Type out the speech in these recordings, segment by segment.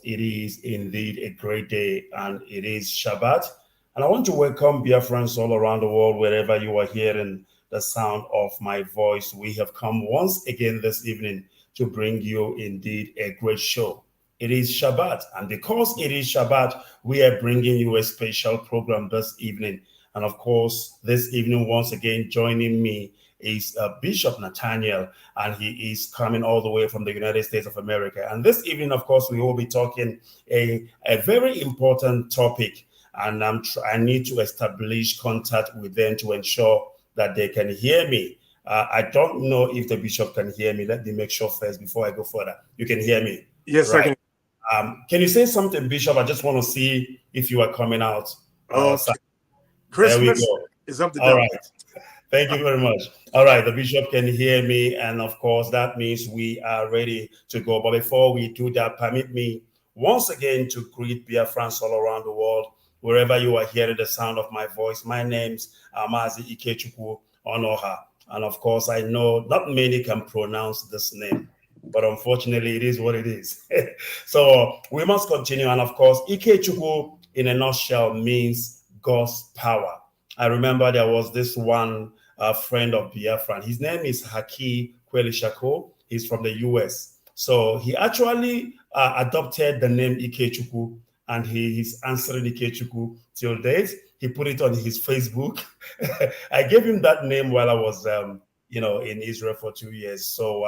It is indeed a great day, and it is Shabbat. And I want to welcome Biafrans all around the world, wherever you are hearing the sound of my voice. We have come once again this evening to bring you indeed a great show. It is Shabbat, and because it is Shabbat, we are bringing you a special program this evening. And of course, this evening, once again, joining me is Bishop Nathaniel, and he is coming all the way from the United States of America. And this evening, of course, we will be talking a very important topic, and I need to establish contact with them to ensure that they can hear me. I don't know if the bishop can hear me. Let me make sure first before I go further. You can hear me? Yes, right? I can. Can you say something, Bishop? I just want to see if you are coming out. Okay. Christmas is up to date. All right. Thank you very much. All right, the bishop can hear me, and of course, that means we are ready to go. But before we do that, permit me once again to greet Biafrans all around the world, wherever you are hearing the sound of my voice. My name's Amazi Ikechukwu Onoha, and of course, I know not many can pronounce this name, but unfortunately, it is what it is. So we must continue, and of course, Ikechukwu in a nutshell means God's power. I remember there was this one friend of Biafran. His name is Haki Kwelishako. He's from the US. So he actually adopted the name Ikechukwu, and he is answering Ikechukwu till date. He put it on his Facebook. I gave him that name while I was, in Israel for 2 years. So,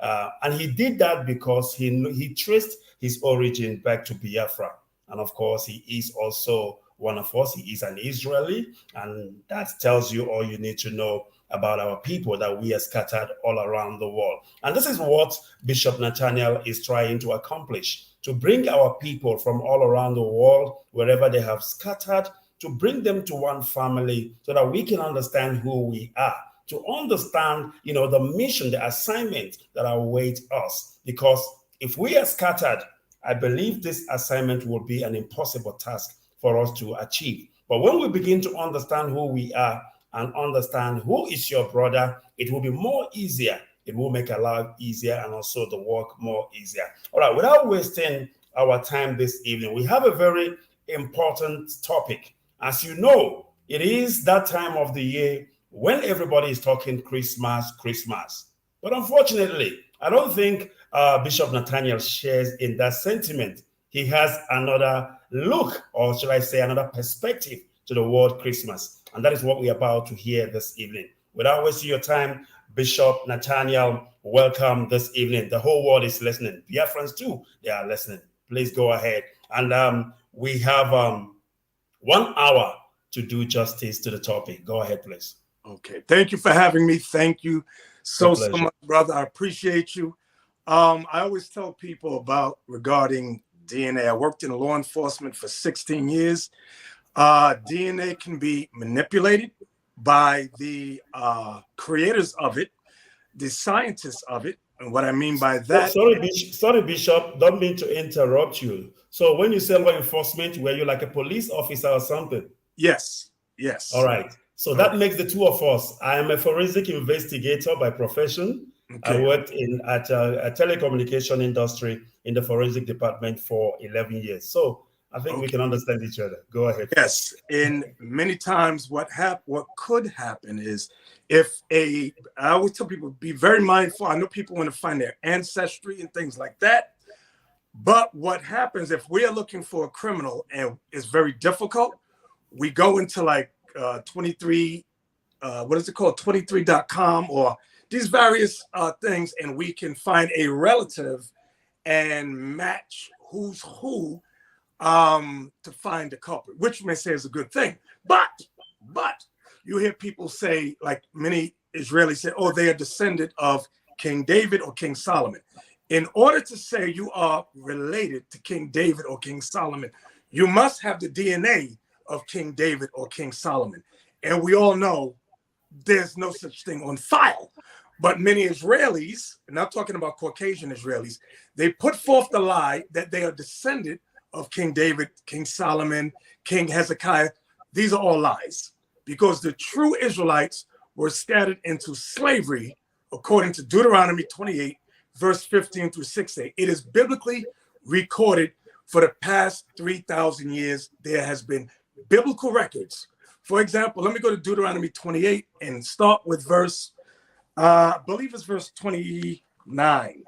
and he did that because he traced his origin back to Biafra. And of course, he is also one of us. He is an Israeli, and that tells you all you need to know about our people, that we are scattered all around the world. And this is what Bishop Nathaniel is trying to accomplish, to bring our people from all around the world, wherever they have scattered, to bring them to one family so that we can understand who we are, to understand, the mission, the assignment that awaits us. Because if we are scattered, I believe this assignment will be an impossible task for us to achieve. But when we begin to understand who we are and understand who is your brother, it will be more easier. It will make our life easier and also the work more easier. All right, without wasting our time this evening, we have a very important topic. As you know, it is that time of the year when everybody is talking Christmas. But unfortunately, I don't think Bishop Nathaniel shares in that sentiment. He has another look, or should I say another perspective to the word Christmas. And that is what we're about to hear this evening. Without wasting your time, Bishop Nathaniel, welcome this evening. The whole world is listening. Biafrans too, they are listening. Please go ahead. And we have 1 hour to do justice to the topic. Go ahead, please. Okay. Thank you for having me. Thank you so much, brother. I appreciate you. I always tell people regarding DNA. I worked in law enforcement for 16 years. DNA can be manipulated by the creators of it, the scientists of it. And what I mean by that... Sorry, Bishop. Don't mean to interrupt you. So when you say law enforcement, were you like a police officer or something? Yes. All right. So that makes the two of us. I am a forensic investigator by profession. Okay. I worked at a telecommunication industry in the forensic department for 11 years. So I think we can understand each other. Go ahead. Yes. And many times what could happen is I always tell people, be very mindful. I know people want to find their ancestry and things like that. But what happens if we are looking for a criminal and it's very difficult, we go into like 23.com or these various things, and we can find a relative and match who's who to find the culprit, which you may say is a good thing. But you hear people say, like many Israelis say, oh, they are descendant of King David or King Solomon. In order to say you are related to King David or King Solomon, you must have the DNA of King David or King Solomon. And we all know there's no such thing on file. But many Israelis, and I'm talking about Caucasian Israelis, they put forth the lie that they are descendant of King David, King Solomon, King Hezekiah. These are all lies, because the true Israelites were scattered into slavery according to Deuteronomy 28, verse 15 through 16. It is biblically recorded for the past 3,000 years. There has been biblical records. For example, let me go to Deuteronomy 28 and start with verse, I believe it's verse 29.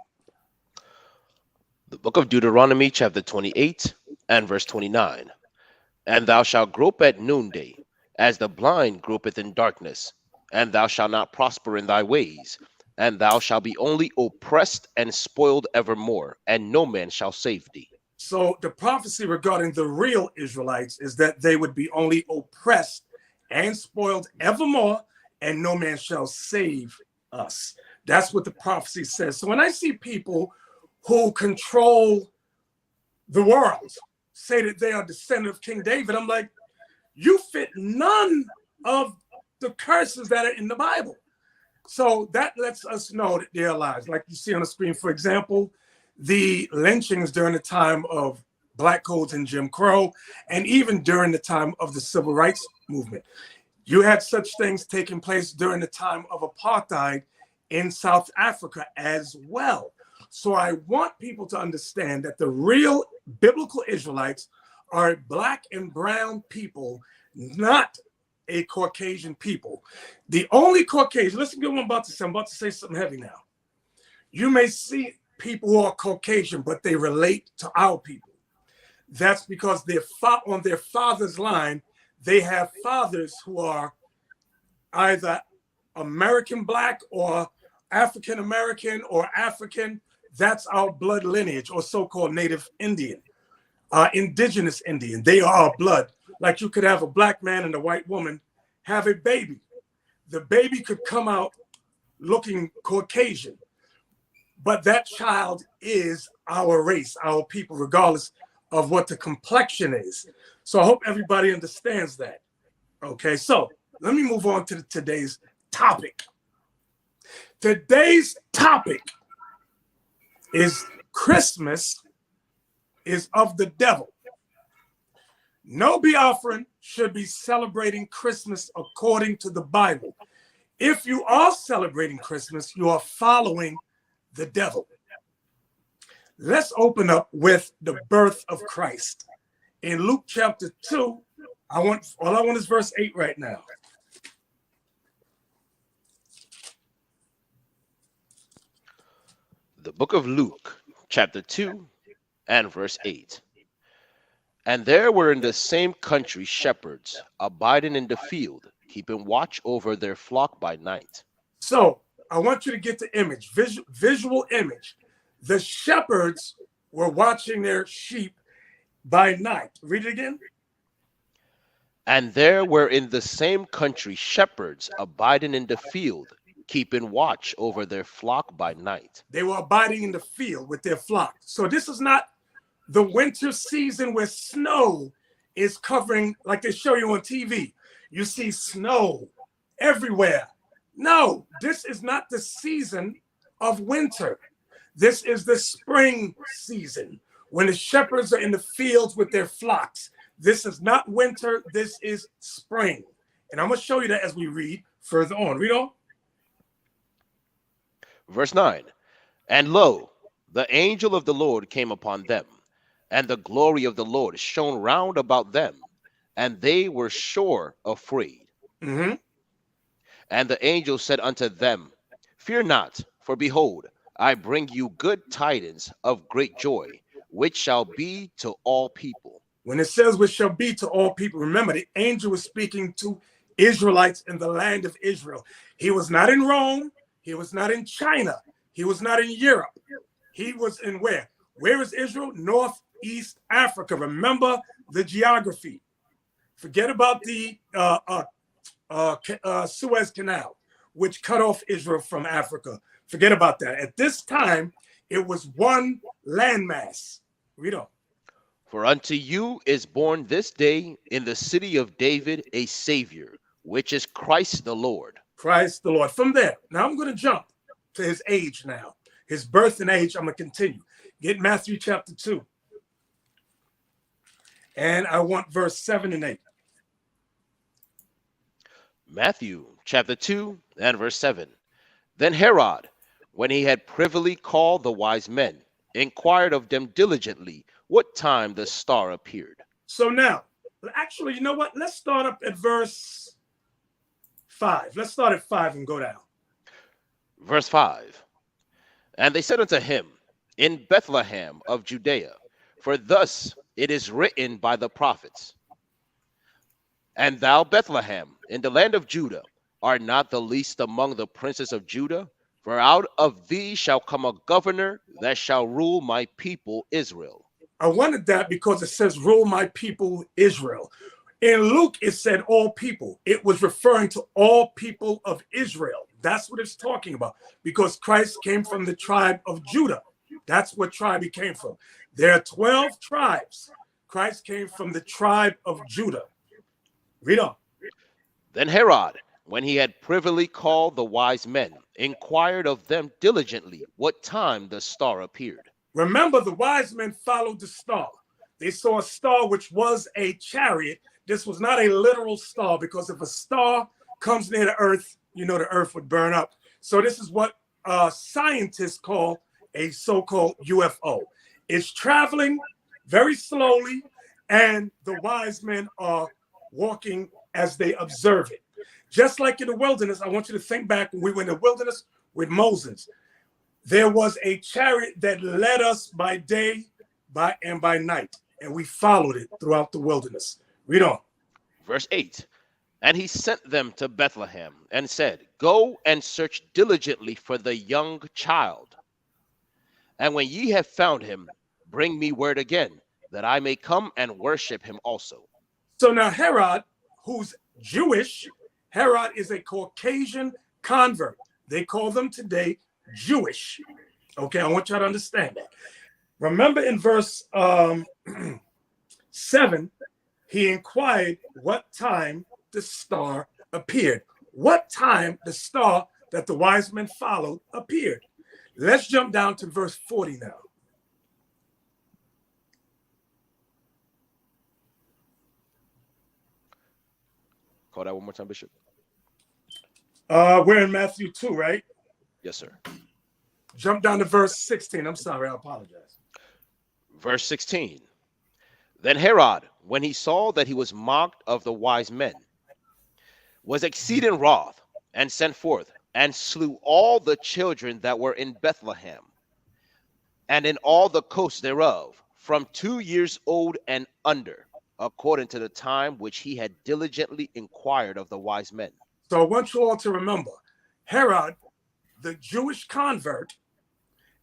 The book of Deuteronomy, chapter 28 and verse 29. And thou shalt grope at noonday, as the blind gropeth in darkness, and thou shalt not prosper in thy ways, and thou shalt be only oppressed and spoiled evermore, and no man shall save thee. So the prophecy regarding the real Israelites is that they would be only oppressed and spoiled evermore, and no man shall save us. That's what the prophecy says. So when I see people who control the world say that they are descendant of King David, I'm like, you fit none of the curses that are in the Bible. So that lets us know that they're lies. Like you see on the screen, for example, the lynchings during the time of Black codes and Jim Crow, and even during the time of the Civil Rights Movement. You had such things taking place during the time of apartheid in South Africa as well. So I want people to understand that the real biblical Israelites are Black and brown people, not a Caucasian people. The only Caucasian, listen to what I'm about to say. I'm about to say something heavy now. You may see people who are Caucasian, but they relate to our people. That's because they're on their father's line, they have fathers who are either American Black or African American or African. That's our blood lineage, or so-called Native Indian, indigenous Indian. They are our blood. Like you could have a Black man and a white woman have a baby. The baby could come out looking Caucasian, but that child is our race, our people, regardless of what the complexion is. So I hope everybody understands that. Okay, so let me move on to today's topic. Today's topic is Christmas is of the devil. No Biafran should be celebrating Christmas according to the Bible. If you are celebrating Christmas, you are following the devil. Let's open up with the birth of Christ. In Luke chapter 2, all I want is verse 8 right now. The book of Luke, chapter 2 and verse 8. And there were in the same country shepherds abiding in the field, keeping watch over their flock by night. So I want you to get the image, visual image. The shepherds were watching their sheep by night. Read it again. And there were in the same country shepherds abiding in the field, keeping watch over their flock by night. They were abiding in the field with their flock. So this is not the winter season where snow is covering, like they show you on TV. You see snow everywhere. No, this is not the season of winter. This is the spring season when the shepherds are in the fields with their flocks. This is not winter, this is spring. And I'm going to show you that as we read further on. Read on. Verse 9. And lo, the angel of the Lord came upon them, and the glory of the Lord shone round about them, and they were sore afraid. Mm-hmm. And the angel said unto them, Fear not, for behold, I bring you good tidings of great joy, which shall be to all people. When it says which shall be to all people, remember the angel was speaking to Israelites in the land of Israel. He was not in Rome. He was not in China. He was not in Europe. He was in where? Where is Israel? Northeast Africa. Remember the geography. Forget about the Suez Canal, which cut off Israel from Africa. Forget about that. At this time, it was one landmass. Read on. For unto you is born this day in the city of David a Savior, which is Christ the Lord. Christ the Lord. From there, now I'm going to jump to his age now. His birth and age, I'm going to continue. Get Matthew chapter 2. And I want verse 7 and 8. Matthew chapter 2 and verse 7. Then Herod, when he had privily called the wise men, inquired of them diligently what time the star appeared. So now, actually, you know what? Let's start up at verse 5. Let's start at 5 and go down. Verse 5. And they said unto him, in Bethlehem of Judea, for thus it is written by the prophets, and thou, Bethlehem, in the land of Judah, art not the least among the princes of Judah, for out of thee shall come a governor that shall rule my people Israel. I wanted that because it says, rule my people Israel. In Luke, it said all people. It was referring to all people of Israel. That's what it's talking about, because Christ came from the tribe of Judah. That's what tribe he came from. There are 12 tribes. Christ came from the tribe of Judah. Read on. Then Herod, when he had privily called the wise men, inquired of them diligently what time the star appeared. Remember, the wise men followed the star. They saw a star which was a chariot. This was not a literal star, because if a star comes near the earth, you know the earth would burn up. So this is what scientists call a so-called UFO. It's traveling very slowly, and the wise men are walking as they observe it. Just like in the wilderness, I want you to think back when we were in the wilderness with Moses. There was a chariot that led us by day and by night, and we followed it throughout the wilderness. Read on. Verse 8. And he sent them to Bethlehem and said, go and search diligently for the young child. And when ye have found him, bring me word again, that I may come and worship him also. So now Herod, who's Jewish, Herod is a Caucasian convert. They call them today Jewish. Okay, I want y'all to understand that. Remember in verse 7, he inquired what time the star appeared. What time the star that the wise men followed appeared. Let's jump down to verse 40 now. Call that one more time, Bishop. We're in Matthew 2, right? Yes, sir. Jump down to verse 16. I'm sorry, I apologize. Verse 16. Then Herod, when he saw that he was mocked of the wise men, was exceeding wroth, and sent forth, and slew all the children that were in Bethlehem, and in all the coasts thereof, from 2 years old and under, according to the time which he had diligently inquired of the wise men. So I want you all to remember, Herod, the Jewish convert,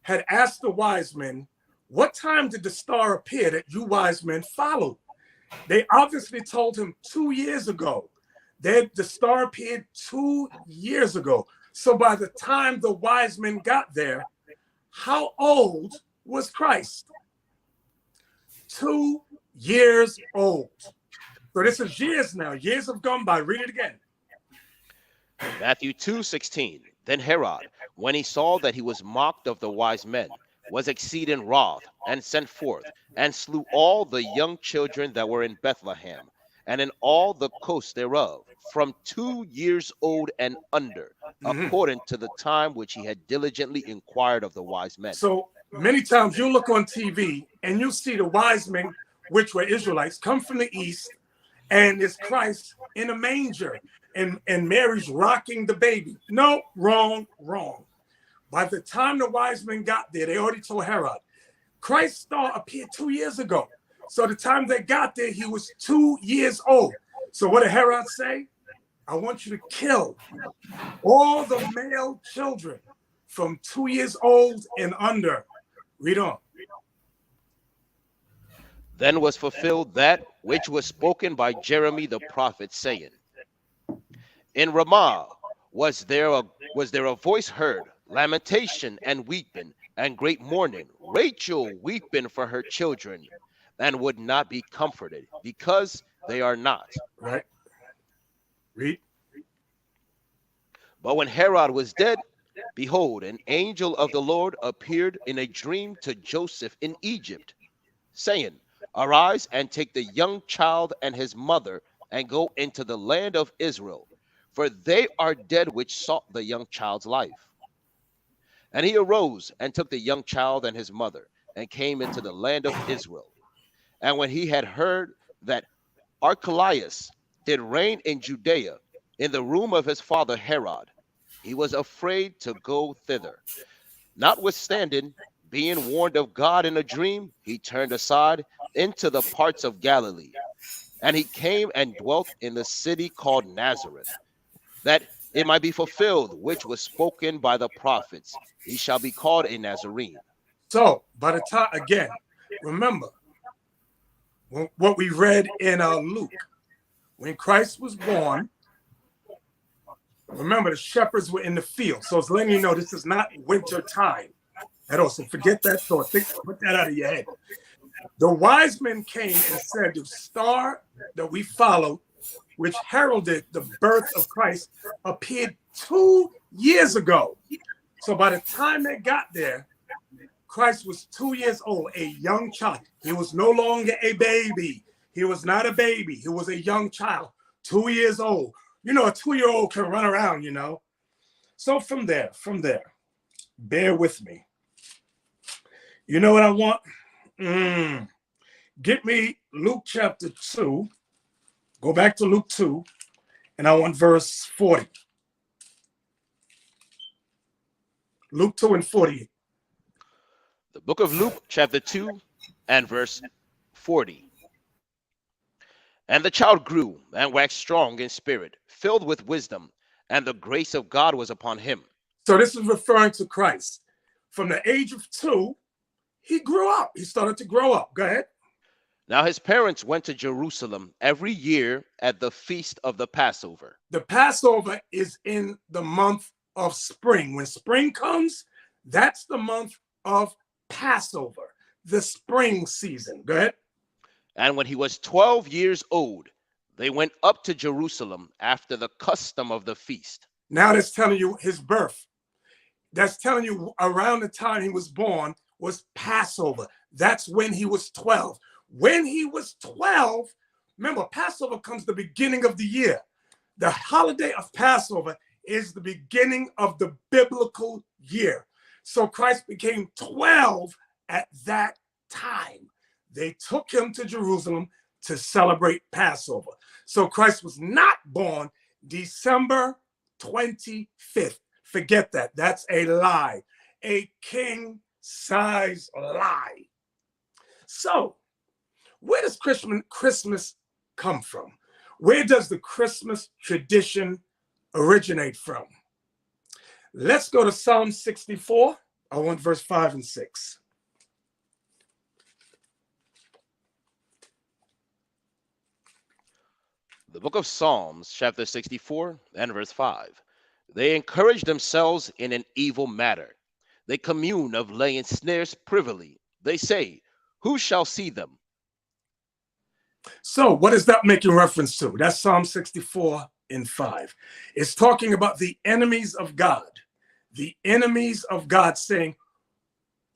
had asked the wise men, what time did the star appear that you wise men followed? They obviously told him 2 years ago. The star appeared 2 years ago. So by the time the wise men got there, how old was Christ? 2 years old. So this is years now. Years have gone by. Read it again. Matthew 2:16. Then Herod, when he saw that he was mocked of the wise men, was exceeding wroth, and sent forth, and slew all the young children that were in Bethlehem, and in all the coasts thereof, from 2 years old and under, according to the time which he had diligently inquired of the wise men. So many times you look on TV and you see the wise men, which were Israelites, come from the east, and it's Christ in a manger, and Mary's rocking the baby. No, wrong. By the time the wise men got there, they already told Herod, Christ's star appeared 2 years ago. So the time they got there, he was 2 years old. So what did Herod say? I want you to kill all the male children from 2 years old and under. Read on. Then was fulfilled that which was spoken by Jeremy the prophet, saying, in Ramah was there a voice heard, lamentation and weeping, and great mourning, Rachel weeping for her children, and would not be comforted, because they are not. Right. Read. But when Herod was dead, behold, an angel of the Lord appeared in a dream to Joseph in Egypt, saying, arise and take the young child and his mother, and go into the land of Israel, for they are dead which sought the young child's life. And he arose and took the young child and his mother, and came into the land of Israel. And when he had heard that Archelaus did reign in Judea in the room of his father Herod, he was afraid to go thither. Notwithstanding, being warned of God in a dream, he turned aside into the parts of Galilee. And he came and dwelt in the city called Nazareth, that it might be fulfilled which was spoken by the prophets, he shall be called a Nazarene. So by the time, again, remember what we read in Luke, when Christ was born, remember the shepherds were in the field. So it's letting you know this is not winter time at all. So forget that thought. Put that out of your head. The wise men came and said, the star that we followed, which heralded the birth of Christ, appeared 2 years ago. So by the time they got there, Christ was 2 years old, a young child. He was no longer a baby. He was not a baby. He was a young child, 2 years old. You know, a 2-year-old can run around, you know. So from there, bear with me. You know what I want? Get me Luke chapter 2. Go back to Luke 2, and I want verse 40. Luke 2 and 40. The book of Luke, chapter 2, and verse 40. And the child grew and waxed strong in spirit, filled with wisdom, and the grace of God was upon him. So this is referring to Christ. From the age of 2, he grew up. He started to grow up. Go ahead. Now his parents went to Jerusalem every year at the feast of the Passover. The Passover is in the month of spring. When spring comes, that's the month of Passover, the spring season. Go ahead. And when he was 12 years old, they went up to Jerusalem after the custom of the feast. Now that's telling you his birth. That's telling you around the time he was born was Passover. That's when he was 12. When he was 12, remember, Passover comes the beginning of the year. The holiday of Passover is the beginning of the biblical year. So Christ became 12 at that time. They took him to Jerusalem to celebrate Passover. So Christ was not born December 25th. Forget that. That's a lie. A king-size lie. So where does Christmas come from? Where does the Christmas tradition originate from? Let's go to Psalm 64. I want verse 5 and 6. The book of Psalms, chapter 64, and verse 5. They encourage themselves in an evil matter. They commune of laying snares privily. They say, who shall see them? So what is that making reference to? That's Psalm 64 and 5. It's talking about the enemies of God. The enemies of God saying,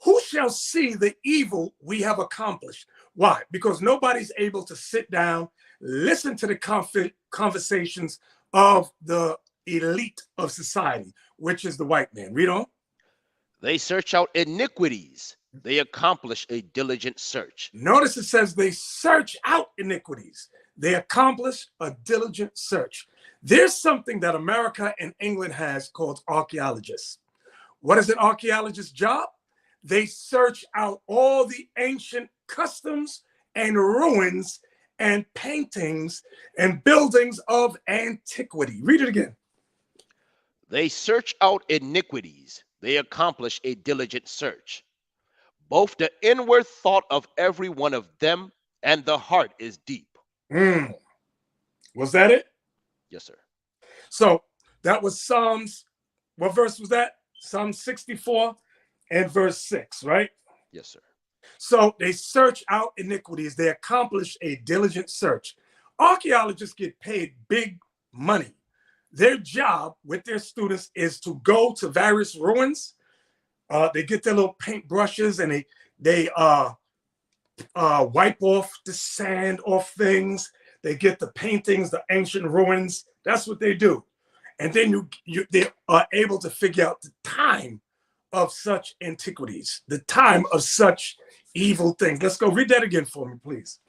who shall see the evil we have accomplished? Why? Because nobody's able to sit down, listen to the conversations of the elite of society, which is the white man. Read on. They search out iniquities. They accomplish a diligent search. Notice it says they search out iniquities. They accomplish a diligent search. There's something that America and England has called archaeologists. What is an archaeologist's job? They search out all the ancient customs and ruins and paintings and buildings of antiquity. Read it again. They search out iniquities. They accomplish a diligent search. Both the inward thought of every one of them and the heart is deep. Was that it? Yes, sir. So that was Psalms. What verse was that? Psalm 64 and verse 6, right? Yes, sir. So they search out iniquities. They accomplish a diligent search. Archaeologists get paid big money. Their job with their students is to go to various ruins. They get their little paint brushes and they wipe off the sand off things. They get the paintings, the ancient ruins. That's what they do. And then they are able to figure out the time of such antiquities, the time of such evil things. Let's go read that again for me, please.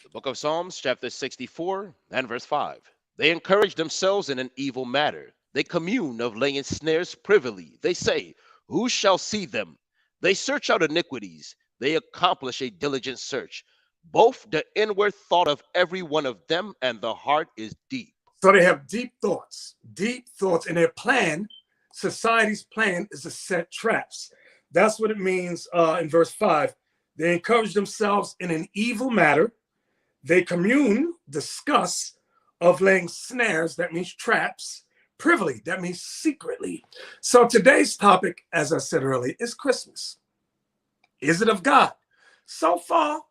The book of Psalms, chapter 64 and verse 5. They encourage themselves in an evil matter. They commune of laying snares privily. They say, who shall see them? They search out iniquities. They accomplish a diligent search. Both the inward thought of every one of them and the heart is deep. So they have deep thoughts, and their plan, society's plan, is to set traps. That's what it means in verse 5. They encourage themselves in an evil matter. They commune, discuss, of laying snares, that means traps, privily, that means secretly. So today's topic, as I said earlier, is Christmas. Is it of God? So far,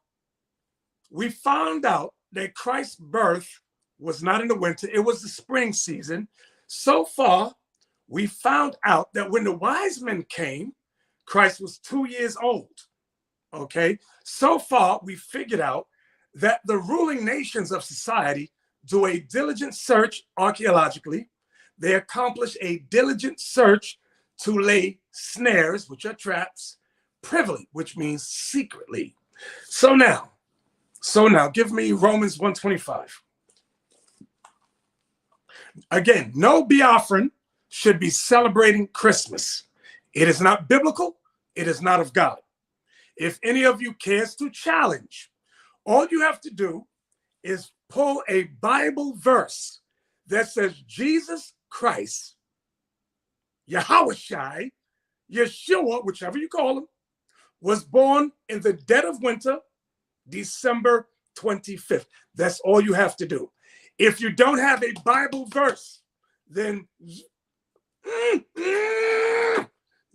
we found out that Christ's birth was not in the winter, it was the spring season. So far, we found out that when the wise men came, Christ was 2 years old. Okay, so far, we figured out that the ruling nations of society do a diligent search archaeologically. They accomplish a diligent search to lay snares, which are traps, privily, which means secretly. So now, give me Romans 1:25. Again, no Biafran should be celebrating Christmas. It is not biblical. It is not of God. If any of you cares to challenge, all you have to do is pull a Bible verse that says Jesus Christ, Yahushai, Yeshua, whichever you call him, was born in the dead of winter, December 25th. That's all you have to do. If you don't have a Bible verse, then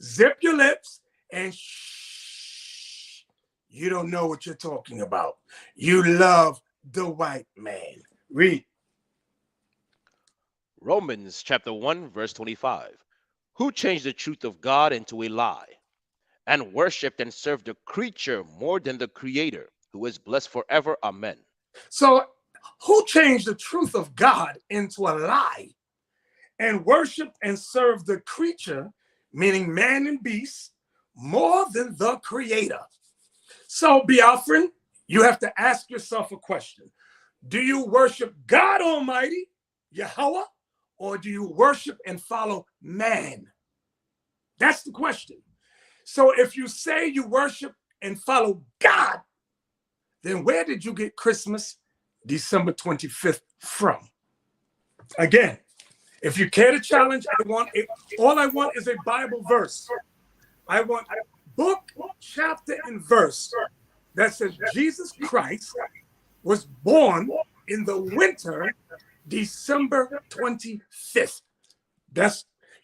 zip your lips and shh. You don't know what you're talking about. You love the white man. Read. Romans chapter 1, verse 25. Who changed the truth of God into a lie and worshiped and served the creature more than the creator, who is blessed forever. Amen. So who changed the truth of God into a lie and worshiped and served the creature, meaning man and beast, more than the creator? So, Biafran, you have to ask yourself a question. Do you worship God Almighty, Yahweh, or do you worship and follow man? That's the question. So if you say you worship and follow God, then where did you get Christmas, December 25th from? Again, if you care to challenge, all I want is a Bible verse. I want a book, chapter, and verse that says Jesus Christ was born in the winter, December 25th.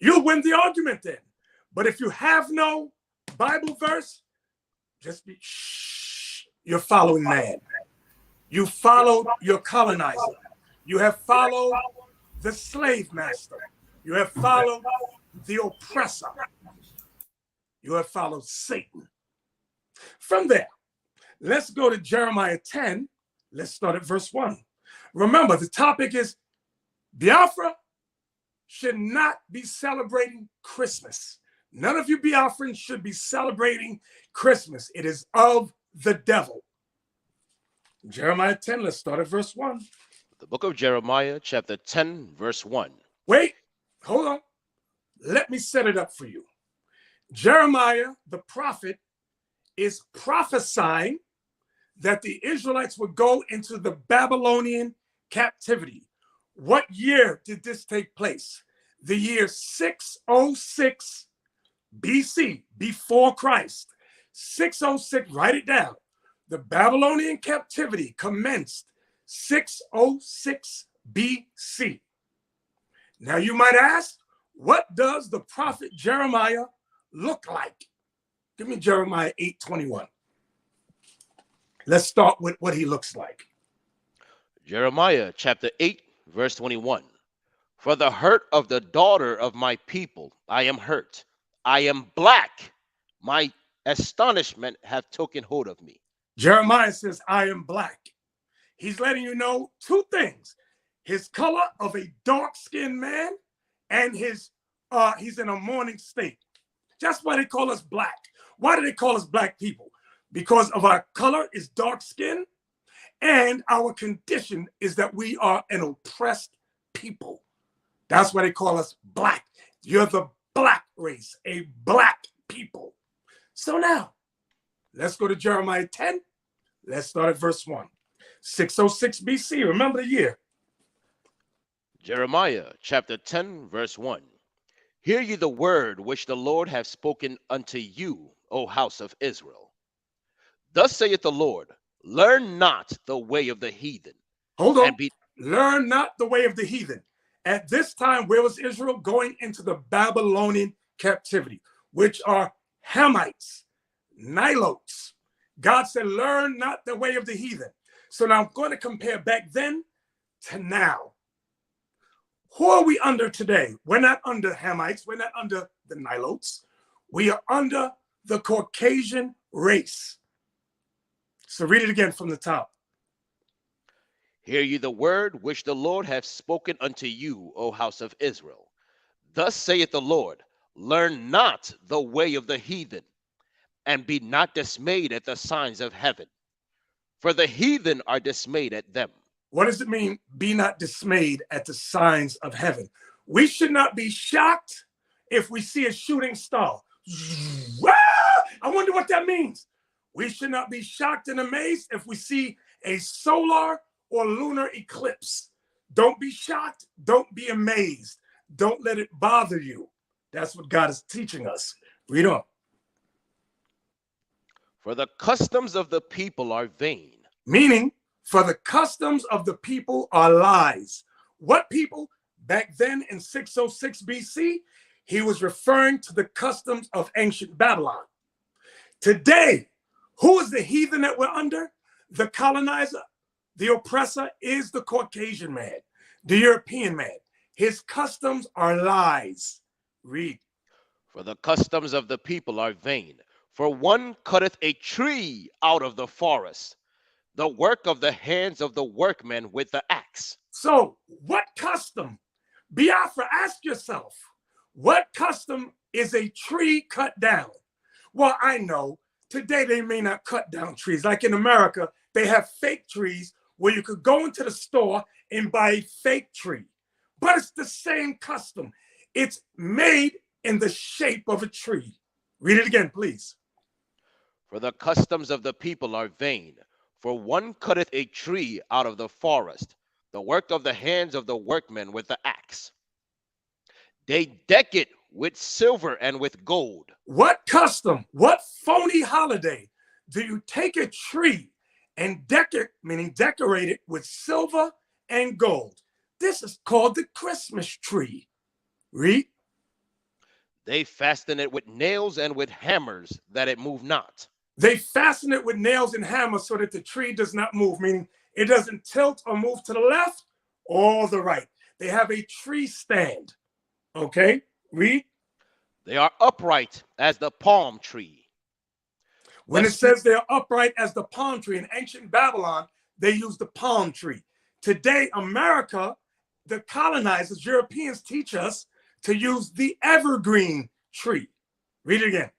You'll win the argument then. But if you have no Bible verse, just be shh. You're following man. You followed your colonizer. You have followed the slave master. You have followed the oppressor. You have followed Satan. From there, let's go to Jeremiah 10. Let's start at verse 1. Remember, the topic is Biafra should not be celebrating Christmas. None of you Biafrans should be celebrating Christmas. It is of the devil. Jeremiah 10, let's start at verse 1. The book of Jeremiah, chapter 10, verse 1. Wait, hold on. Let me set it up for you. Jeremiah, the prophet, is prophesying that the Israelites would go into the Babylonian captivity. What year did this take place? The year 606 BC, before Christ. 606, write it down. The Babylonian captivity commenced 606 BC. Now you might ask, what does the prophet Jeremiah look like? Give me Jeremiah 8:21. Let's start with what he looks like. Jeremiah chapter 8, verse 21. For the hurt of the daughter of my people, I am hurt. I am black. My astonishment hath taken hold of me. Jeremiah says, I am black. He's letting you know two things. His color of a dark-skinned man and he's in a mourning state. That's why they call us black. Why do they call us black people? Because of our color is dark skin, and our condition is that we are an oppressed people. That's why they call us black. You're the black race, a black people. So now, let's go to Jeremiah 10. Let's start at verse 1. 606 BC, remember the year. Jeremiah chapter 10, verse 1. Hear ye the word which the Lord hath spoken unto you, O house of Israel. Thus saith the Lord, learn not the way of the heathen. Hold on. Learn not the way of the heathen. At this time, where was Israel? Going into the Babylonian captivity, which are Hamites, Nilotes. God said, learn not the way of the heathen. So now I'm going to compare back then to now. Who are we under today? We're not under Hamites. We're not under the Nilotes. We are under the Caucasian race. So read it again from the top. Hear ye the word which the Lord hath spoken unto you, O house of Israel. Thus saith the Lord, learn not the way of the heathen, and be not dismayed at the signs of heaven. For the heathen are dismayed at them. What does it mean, be not dismayed at the signs of heaven? We should not be shocked if we see a shooting star. I wonder what that means. We should not be shocked and amazed if we see a solar or lunar eclipse. Don't be shocked. Don't be amazed. Don't let it bother you. That's what God is teaching us. Read on. For the customs of the people are vain. Meaning, for the customs of the people are lies. What people? Back then in 606 BC, he was referring to the customs of ancient Babylon. Today, who is the heathen that we're under? The colonizer, the oppressor is the Caucasian man, the European man. His customs are lies. Read. For the customs of the people are vain. For one cutteth a tree out of the forest, the work of the hands of the workmen with the axe. So what custom? Biafra, ask yourself, what custom is a tree cut down? Well, I know today they may not cut down trees. Like in America, they have fake trees where you could go into the store and buy a fake tree. But it's the same custom. It's made in the shape of a tree. Read it again, please. For the customs of the people are vain. For one cutteth a tree out of the forest, the work of the hands of the workmen with the axe. They deck it with silver and with gold. What custom, what phony holiday do you take a tree and decorate it with silver and gold? This is called the Christmas tree. Read. They fasten it with nails and with hammers, that it move not. They fasten it with nails and hammers so that the tree does not move, meaning it doesn't tilt or move to the left or the right. They have a tree stand. Okay, read. They are upright as the palm tree. When it says they are upright as the palm tree, in ancient Babylon, they used the palm tree. Today, America, the colonizers, Europeans teach us to use the evergreen tree. Read it again.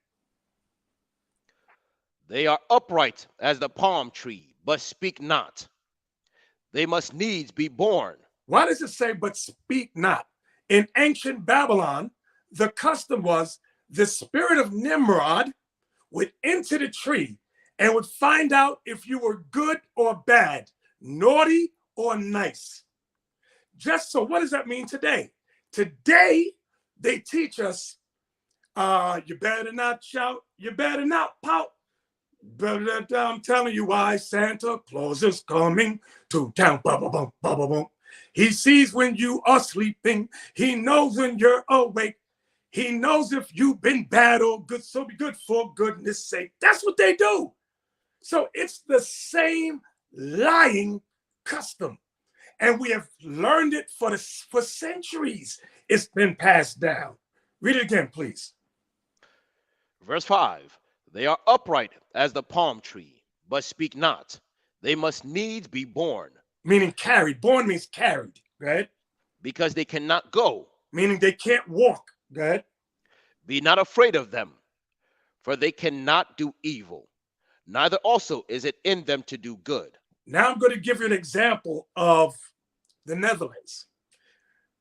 They are upright as the palm tree, but speak not. They must needs be born. Why does it say, but speak not? In ancient Babylon, the custom was the spirit of Nimrod would enter the tree and would find out if you were good or bad, naughty or nice. Just so, what does that mean today? Today, they teach us, you better not shout, you better not pout. But I'm telling you why Santa Claus is coming to town. He sees when you are sleeping. He knows when you're awake. He knows if you've been bad or good. So be good for goodness sake. That's what they do. So it's the same lying custom. And we have learned it for centuries. It's been passed down. Read it again, please. Verse 5. They are upright as the palm tree, but speak not. They must needs be born. Meaning carried. Born means carried, right? Because they cannot go. Meaning they can't walk, right? Be not afraid of them. for they cannot do evil, neither also is it in them to do good. Now I'm going to give you an example of the Netherlands.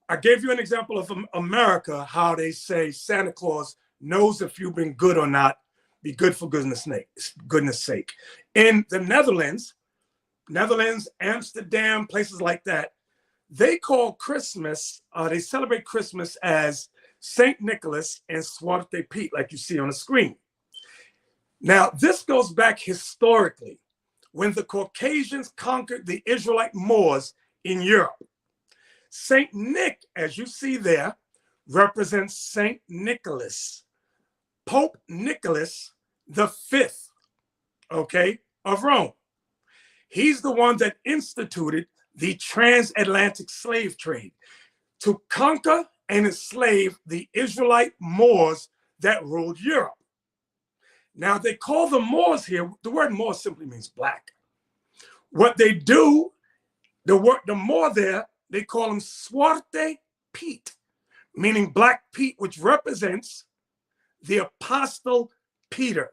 I gave you an example of America, how they say Santa Claus knows if you've been good or not. Be good for goodness sake. In the Netherlands, Amsterdam, places like that, they call Christmas, they celebrate Christmas as St. Nicholas and Zwarte Piet, like you see on the screen. Now, this goes back historically when the Caucasians conquered the Israelite Moors in Europe. St. Nick, as you see there, represents St. Nicholas, Pope Nicholas V, okay, of Rome. He's the one that instituted the transatlantic slave trade to conquer and enslave the Israelite Moors that ruled Europe. Now, they call the Moors here, the word Moor simply means black. What they do, the Moor there, they call them Zwarte Piet, meaning Black Pete, which represents the Apostle Peter.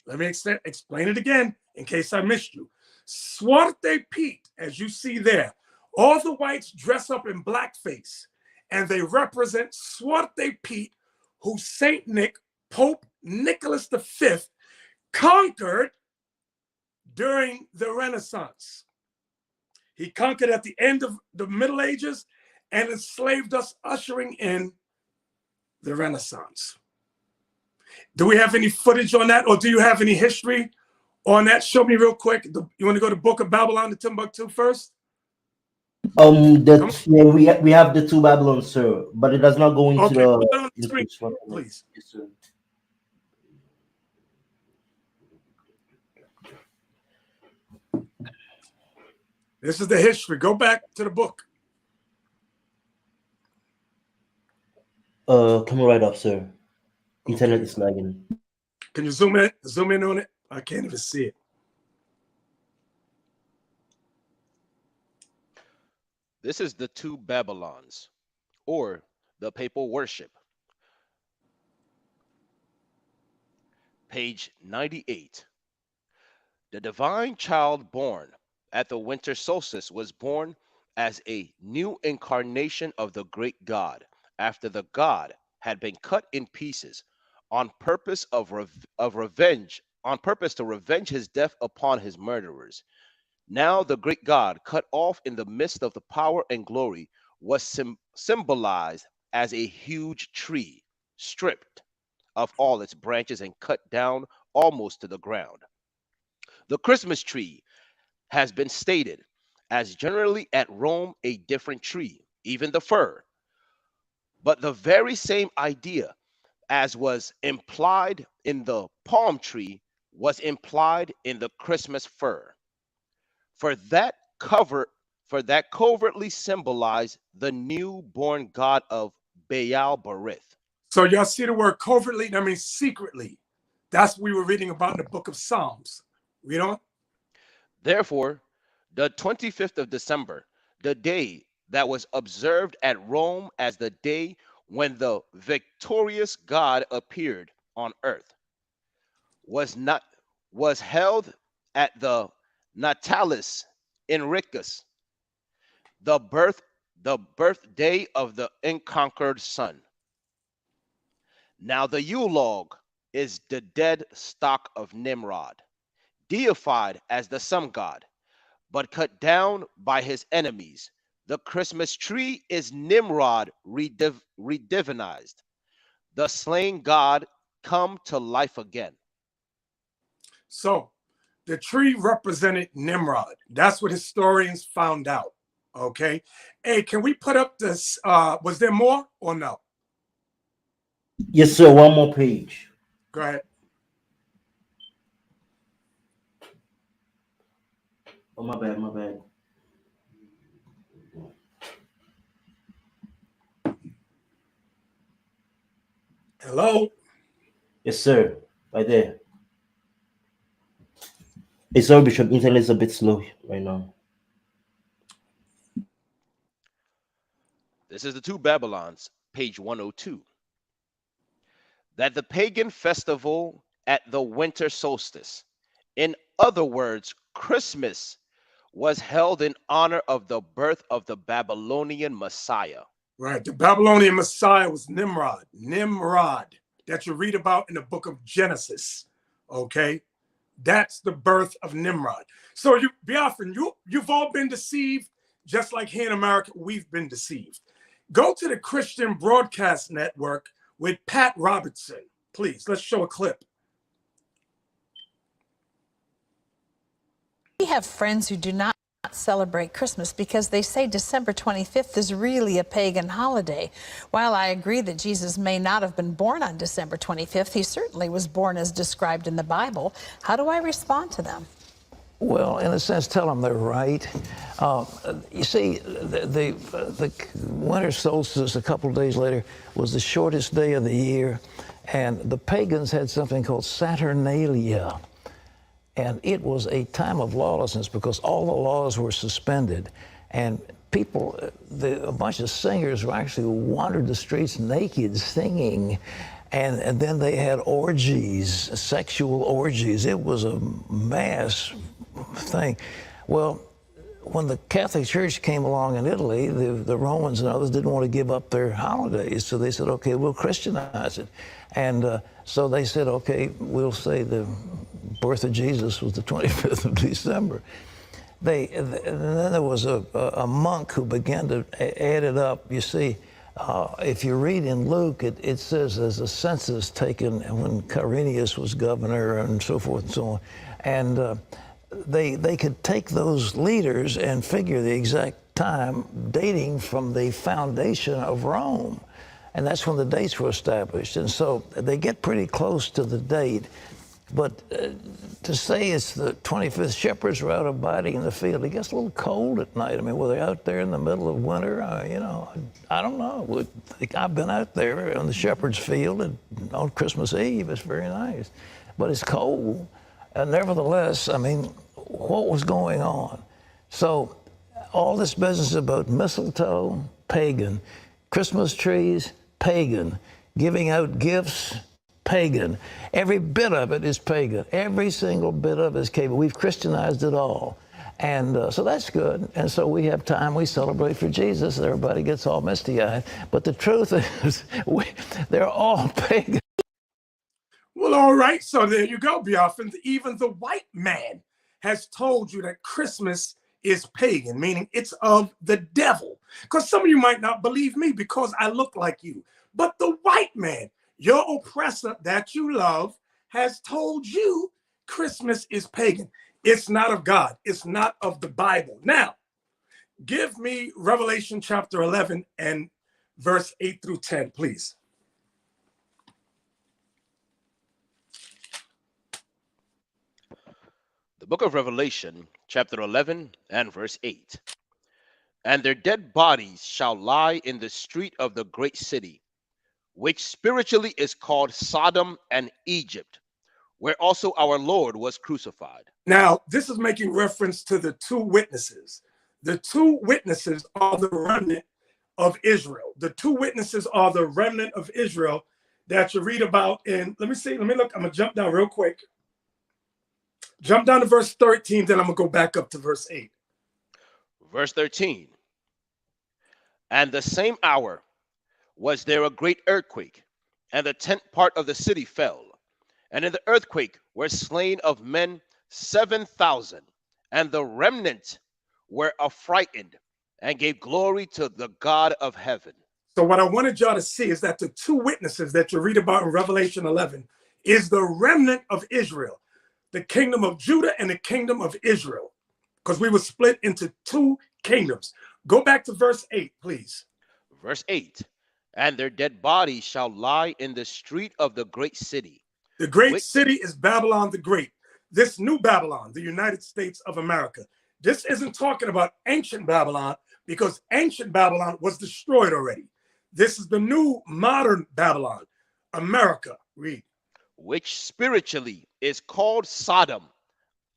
Let me explain it again in case I missed you. Zwarte Piet, as you see there, all the whites dress up in blackface, and they represent Zwarte Piet, who St. Nick, Pope Nicholas V, conquered during the Renaissance. He conquered at the end of the Middle Ages and enslaved us, ushering in the Renaissance. Do we have any footage on that, or do you have any history on that? Show me real quick. You want to go to Book of Babylon to Timbuktu first? We have the two Babylons, sir, but it does not go into put that on the screen, please. Yes, sir. This is the history. Go back to the book. Coming right up, sir. Internet is lagging. Can you zoom in on it? I can't even see it. This is the two Babylons, or the papal worship. Page 98. The divine child born at the winter solstice was born as a new incarnation of the great God, after the God had been cut in pieces on purpose to revenge his death upon his murderers. Now the great God, cut off in the midst of the power and glory, was symbolized as a huge tree, stripped of all its branches and cut down almost to the ground. The Christmas tree has been stated as generally at Rome a different tree, even the fir. But the very same idea as was implied in the palm tree was implied in the Christmas fir. For that covertly symbolized the newborn god of Baal Berith. So y'all see the word covertly? That means secretly. That's what we were reading about in the book of Psalms. Read on. Therefore, the 25th of December, the day that was observed at Rome as the day when the victorious God appeared on earth, was held at the Natalis Enricus, the birthday of the unconquered Son. Now the Yule log is the dead stock of Nimrod, deified as the sun god, but cut down by his enemies. The Christmas tree is Nimrod redivinized, the slain god come to life again. So the tree represented Nimrod. That's what historians found out. Okay. Hey, can we put up this? Was there more or no? Yes, sir. One more page. Go ahead. Oh, my bad, my bad. Hello? Yes, sir. Right there. Hey, sorry, Bishop. Internet is a bit slow right now. This is the two Babylons, page 102. That the pagan festival at the winter solstice. In other words, Christmas was held in honor of the birth of the Babylonian Messiah. Right. The Babylonian Messiah was Nimrod. Nimrod, that you read about in the book of Genesis. Okay. That's the birth of Nimrod. So you, Biafran, you've all been deceived, just like here in America, we've been deceived. Go to the Christian Broadcast Network with Pat Robertson. Please, let's show a clip. We have friends who do not celebrate Christmas because they say December 25th is really a pagan holiday. While I agree that Jesus may not have been born on December 25th, he certainly was born as described in the Bible. How do I respond to them? Well, in a sense, tell them they're right. You see, the winter solstice a couple of days later was the shortest day of the year, and the pagans had something called Saturnalia. And it was a time of lawlessness because all the laws were suspended. And people, a bunch of singers actually wandered the streets naked singing. And then they had orgies, sexual orgies. It was a mass thing. Well, when the Catholic Church came along in Italy, the Romans and others didn't want to give up their holidays. So they said, okay, we'll Christianize it. And so they said, okay, we'll say the birth of Jesus was the 25th of December. And then there was a monk who began to add it up. You see, if you read in Luke, it says there's a census taken when Quirinius was governor and so forth and so on. And they could take those leaders and figure the exact time dating from the foundation of Rome. And that's when the dates were established. And so they get pretty close to the date. But to say it's the 25th, shepherds were out abiding in the field. It gets a little cold at night. I mean, were they out there in the middle of winter? You know, I don't know. I've been out there on the shepherd's field on Christmas Eve. It's very nice. But it's cold. And nevertheless, I mean, what was going on? So all this business about mistletoe, pagan. Christmas trees, pagan. Giving out gifts, pagan. Every bit of it is pagan. Every single bit of it is pagan. We've Christianized it all. And so that's good. And so we have time, we celebrate for Jesus, and everybody gets all misty-eyed. But the truth is, they're all pagan. Well, all right. So there you go, Biafran. Even the white man has told you that Christmas is pagan, meaning it's of the devil. Because some of you might not believe me because I look like you. But the white man, your oppressor that you love, has told you Christmas is pagan. It's not of God. It's not of the Bible. Now, give me Revelation chapter 11 and verse 8 through 10, please. The book of Revelation, chapter 11 and verse 8. And their dead bodies shall lie in the street of the great city, which spiritually is called Sodom and Egypt, where also our Lord was crucified. Now, this is making reference to the two witnesses. The two witnesses are the remnant of Israel. The two witnesses are the remnant of Israel that you read about in, let me look, I'm gonna jump down real quick. Jump down to verse 13, then I'm gonna go back up to verse 8. Verse 13. And the same hour was there a great earthquake, and the 10th part of the city fell. And in the earthquake were slain of men 7,000, and the remnant were affrighted and gave glory to the God of heaven. So what I wanted y'all to see is that the two witnesses that you read about in Revelation 11 is the remnant of Israel, the kingdom of Judah and the kingdom of Israel, because we were split into two kingdoms. Go back to verse 8, please. Verse 8. And their dead bodies shall lie in the street of the great city. The great city is Babylon the Great. This new Babylon, the United States of America. This isn't talking about ancient Babylon because ancient Babylon was destroyed already. This is the new modern Babylon, America. Read. Which spiritually is called Sodom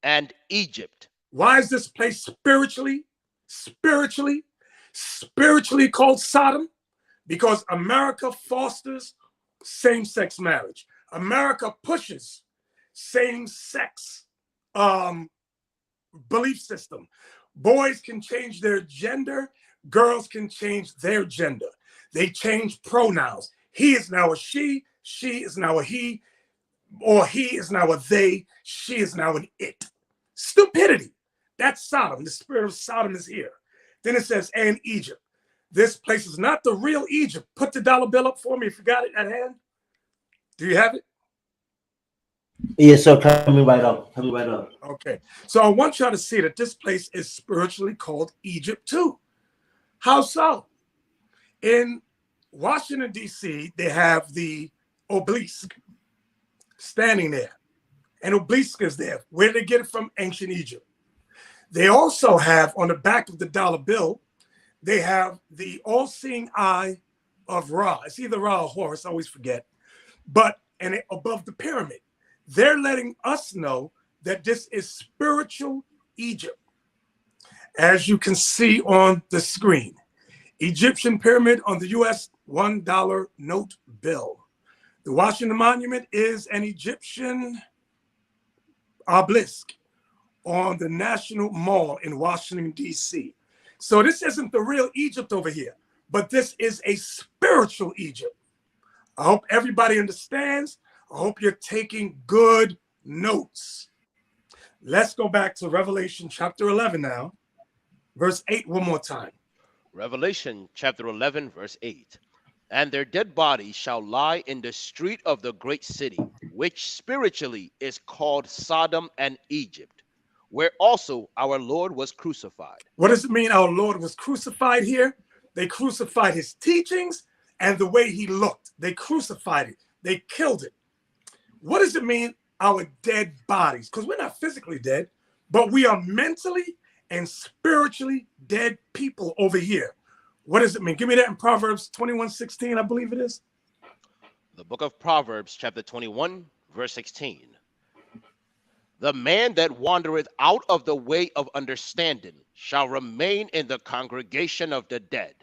and Egypt. Why is this place spiritually called Sodom? Because America fosters same-sex marriage. America pushes same-sex belief system. Boys can change their gender. Girls can change their gender. They change pronouns. He is now a she is now a he, or he is now a they, she is now an it. Stupidity. That's Sodom. The spirit of Sodom is here. Then it says, and Egypt. This place is not the real Egypt. Put the dollar bill up for me if you got it at hand. Do you have it? Yes, sir. Coming right up. Coming right up. Okay. So I want y'all to see that this place is spiritually called Egypt too. How so? In Washington, D.C., they have the obelisk standing there. And obelisk is there. Where did they get it from? Ancient Egypt. They also have on the back of the dollar bill, they have the all-seeing eye of Ra. It's either Ra or Horus, I always forget. But and above the pyramid, they're letting us know that this is spiritual Egypt. As you can see on the screen, Egyptian pyramid on the US $1 note bill. The Washington Monument is an Egyptian obelisk on the National Mall in Washington, D.C. So this isn't the real Egypt over here, but this is a spiritual Egypt. I hope everybody understands. I hope you're taking good notes. Let's go back to Revelation chapter 11 now, verse 8 one more time. Revelation chapter 11, verse 8. And their dead bodies shall lie in the street of the great city, which spiritually is called Sodom and Egypt, where also our Lord was crucified. What does it mean our Lord was crucified here? They crucified his teachings and the way he looked. They crucified it. They killed it. What does it mean our dead bodies? Because we're not physically dead, but we are mentally and spiritually dead people over here. What does it mean? Give me that in Proverbs 21:16, I believe it is. The book of Proverbs, chapter 21, verse 16. The man that wandereth out of the way of understanding shall remain in the congregation of the dead.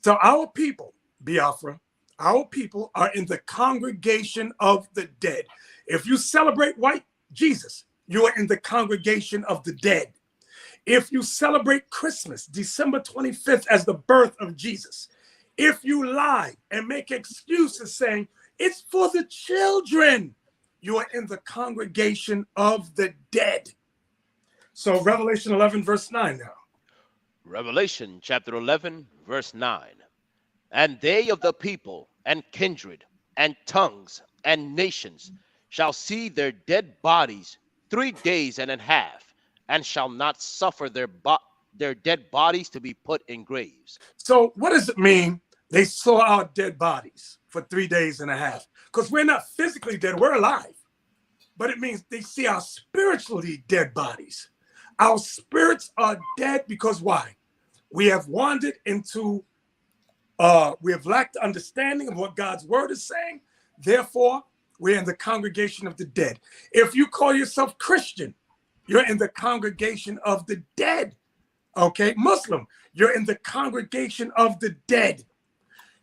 So our people, Biafra, our people are in the congregation of the dead. If you celebrate white Jesus, you are in the congregation of the dead. If you celebrate Christmas, December 25th, as the birth of Jesus, if you lie and make excuses saying it's for the children, you are in the congregation of the dead. So Revelation 11, verse 9 now. Revelation chapter 11, verse 9. And they of the people and kindred and tongues and nations shall see their dead bodies 3 days and a half, and shall not suffer their dead bodies to be put in graves. So what does it mean they saw our dead bodies for 3 days and a half? Because we're not physically dead, we're alive. But it means they see our spiritually dead bodies. Our spirits are dead because why? We have wandered into, we have lacked understanding of what God's word is saying. Therefore, we're in the congregation of the dead. If you call yourself Christian, you're in the congregation of the dead. Okay, Muslim, you're in the congregation of the dead.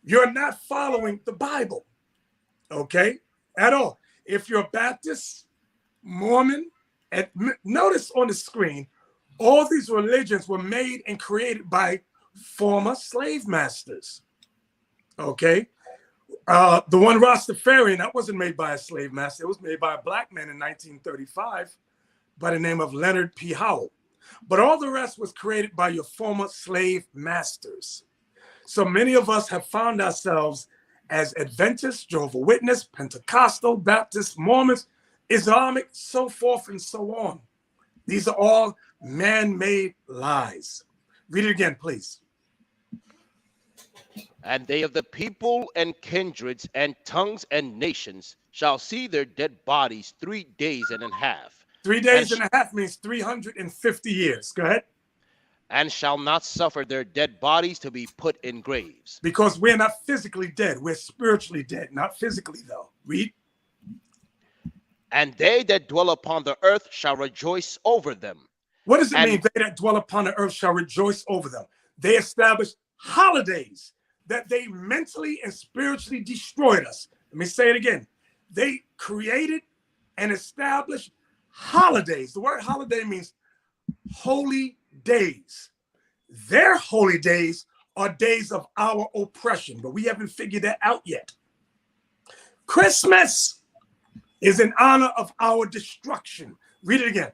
You're not following the Bible, okay, at all. If you're Baptist, Mormon, and notice on the screen, all these religions were made and created by former slave masters, okay? The one Rastafarian, that wasn't made by a slave master. It was made by a black man in 1935 by the name of Leonard P. Howell. But all the rest was created by your former slave masters. So many of us have found ourselves as Adventists, Jehovah's Witness, Pentecostal, Baptist, Mormons, Islamic, so forth and so on. These are all man-made lies. Read it again, please. And they of the people and kindreds and tongues and nations shall see their dead bodies 3 days and a half. 3 days and a half means 350 years. Go ahead. And shall not suffer their dead bodies to be put in graves. Because we're not physically dead. We're spiritually dead, not physically though. Read. And they that dwell upon the earth shall rejoice over them. What does it mean, they that dwell upon the earth shall rejoice over them? They established holidays that they mentally and spiritually destroyed us. Let me say it again. They created and establish holidays. The word holiday means holy days. Their holy days are days of our oppression, but we haven't figured that out yet. Christmas is in honor of our destruction. Read it again.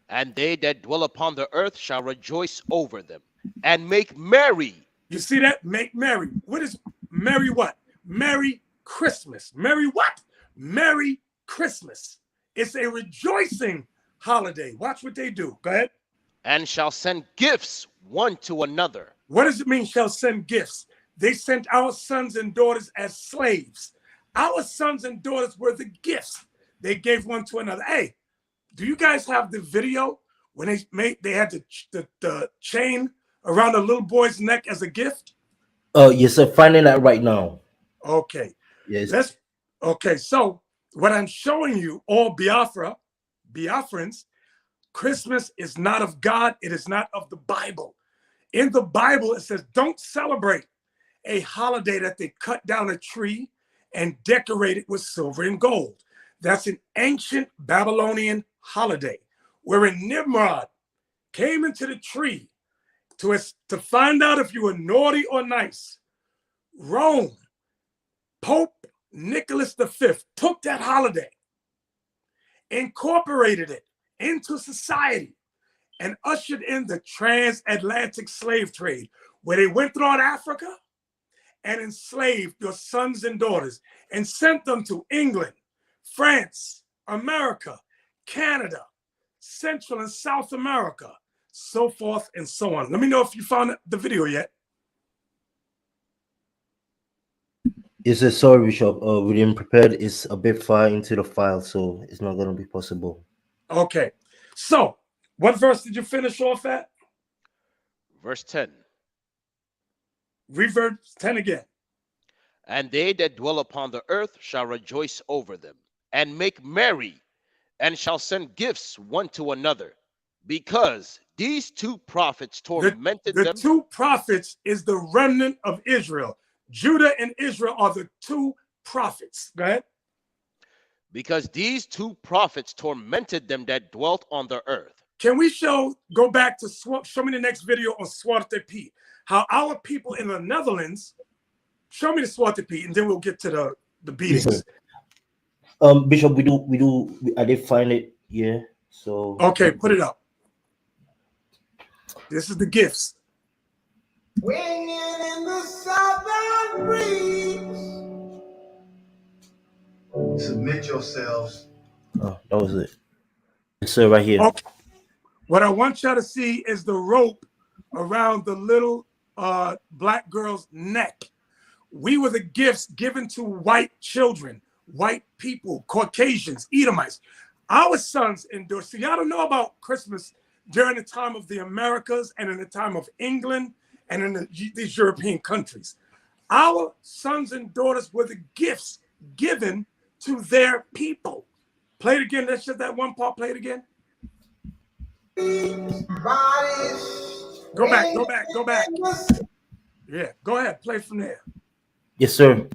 And they that dwell upon the earth shall rejoice over them and make merry. You see that? Make merry. What is merry what? Merry Christmas. Merry what? Merry Christmas. It's a rejoicing holiday. Watch what they do. Go ahead. And shall send gifts one to another. What does it mean, shall send gifts? They sent our sons and daughters as slaves. Our sons and daughters were the gifts they gave one to another. Hey, do you guys have the video when they had the chain around a little boy's neck as a gift? Yes, sir. Finding that right now. Okay. Yes. Okay. So what I'm showing you, all Biafrans, Christmas is not of God. It is not of the Bible. In the Bible, it says, don't celebrate a holiday that they cut down a tree and decorate it with silver and gold. That's an ancient Babylonian holiday wherein Nimrod came into the tree to find out if you were naughty or nice. Rome, Pope Nicholas V took that holiday, incorporated it into society, and ushered in the transatlantic slave trade, where they went throughout Africa and enslaved your sons and daughters and sent them to England, France, America, Canada, Central and South America, so forth and so on. Let me know if you found the video yet. It's a sorry, Bishop. We didn't prepare. It's a bit far into the file, so it's not going to be possible. Okay. So, what verse did you finish off at? Verse 10. Read verse 10 again. And they that dwell upon the earth shall rejoice over them and make merry, and shall send gifts one to another, because these two prophets tormented them. The two prophets is the remnant of Israel. Judah and Israel are the two prophets. Go ahead. Because these two prophets tormented them that dwelt on the earth. Can we go back to, show me the next video on Zwarte Piet, how our people in the Netherlands, show me the Zwarte Piet, and then we'll get to the beatings. Bishop, I did find it, yeah, so. Okay, put it up. This is the gifts. Swinging in the southern breeze. Submit yourselves. Oh, that was it. Yes, sir, right here. Okay. What I want y'all to see is the rope around the little black girl's neck. We were the gifts given to white children, white people, Caucasians, Edomites. Our sons endure. So y'all don't know about Christmas during the time of the Americas and in the time of England and in these European countries. Our sons and daughters were the gifts given to their people. Play it again. Let's just that one part. Play it again. Go back. Yeah, go ahead. Play from there. Yes, sir.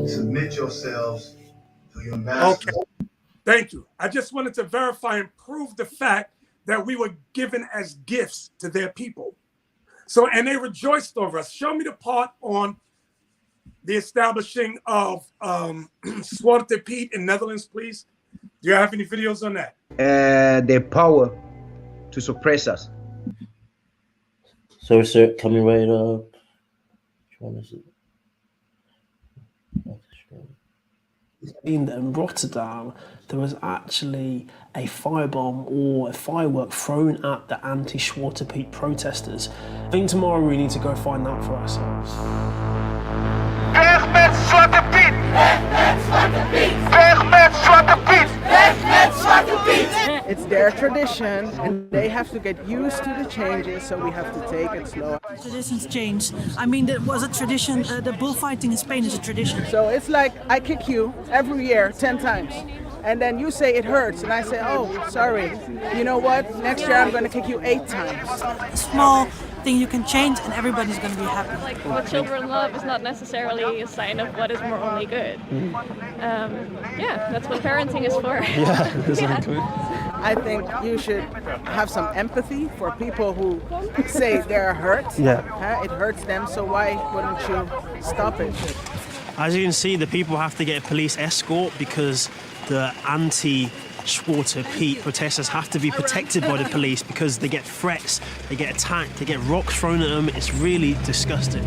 Submit yourselves to your master. Okay. Thank you. I just wanted to verify and prove the fact that we were given as gifts to their people. So, and they rejoiced over us. Show me the part on the establishing of Zwarte Piet in Netherlands, please. Do you have any videos on that? Their power to suppress us. Sorry, sir, coming right up. Which one is it? In Rotterdam, there was actually a firebomb or a firework thrown at the anti-Zwarte Piet protesters. I think tomorrow we need to go find that for ourselves. Weg met Zwarte Piet! Weg met Zwarte Piet! Weg met Zwarte Piet! Weg met Zwarte Piet! It's their tradition and they have to get used to the changes, so we have to take it slow. Traditions change. I mean, there was a tradition, the bullfighting in Spain is a tradition. So it's like I kick you every year 10 times. And then you say it hurts, and I say, oh, sorry. You know what? Next year I'm going to kick you 8 times. Small thing you can change, and everybody's going to be happy. Like what children love is not necessarily a sign of what is morally good. Yeah, that's what parenting is for. Yeah, exactly. I think you should have some empathy for people who say they're hurt. Yeah. It hurts them, so why wouldn't you stop it? As you can see, the people have to get a police escort because the anti-Schwarzer Pete protesters have to be protected by the police because they get threats, they get attacked, they get rocks thrown at them. It's really disgusting.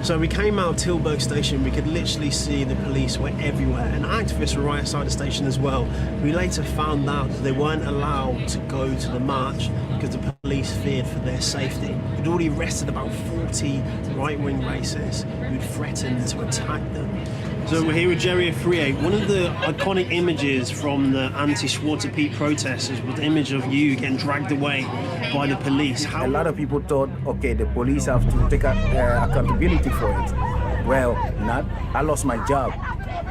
So we came out of Tilburg station, we could literally see the police were everywhere, and activists were right outside the station as well. We later found out that they weren't allowed to go to the march because the police feared for their safety. We'd already arrested about 40 right-wing racists who'd threatened to attack them. So we're here with Jerry Afriye. One of the iconic images from the anti-Schwarzer Pete protesters was the image of you getting dragged away by the police. A lot of people thought, okay, the police have to take accountability for it. Well, not. I lost my job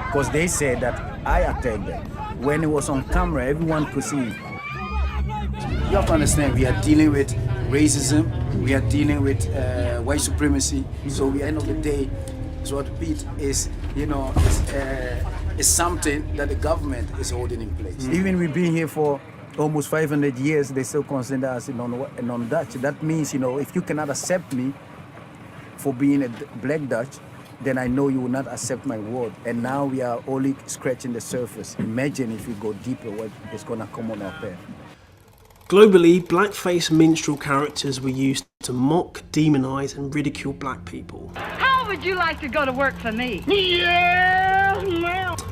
because they said that I attacked them. When it was on camera, everyone could see. You have to understand, we are dealing with racism, we are dealing with white supremacy. So at the end of the day, what Pete is, is something that the government is holding in place. Even we've been here for almost 500 years, they still consider us non-Dutch. That means, if you cannot accept me for being a Black Dutch, then I know you will not accept my word. And now we are only scratching the surface. Imagine if we go deeper, what is going to come on our path. Globally, blackface minstrel characters were used to mock, demonize, and ridicule black people. How would you like to go to work for me? Yeah.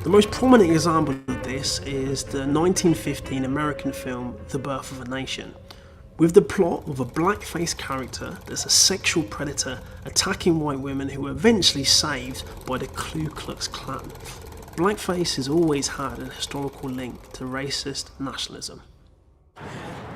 The most prominent example of this is the 1915 American film The Birth of a Nation, with the plot of a blackface character that's a sexual predator attacking white women who are eventually saved by the Ku Klux Klan. Blackface has always had a historical link to racist nationalism.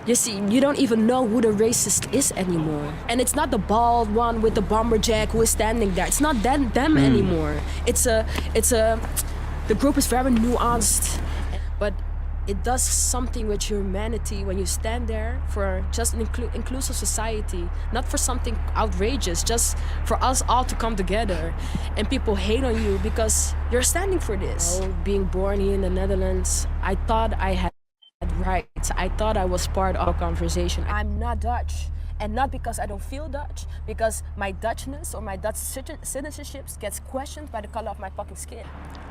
You see, you don't even know who the racist is anymore. And it's not the bald one with the bomber jack who is standing there. It's not them anymore. The group is very nuanced, but it does something with humanity when you stand there for just an inclusive society, not for something outrageous, just for us all to come together. And people hate on you because you're standing for this. Being born here in the Netherlands, I thought I had rights. I thought I was part of a conversation. I'm not Dutch, and not because I don't feel Dutch, because my Dutchness or my Dutch citizenship gets questioned by the color of my fucking skin.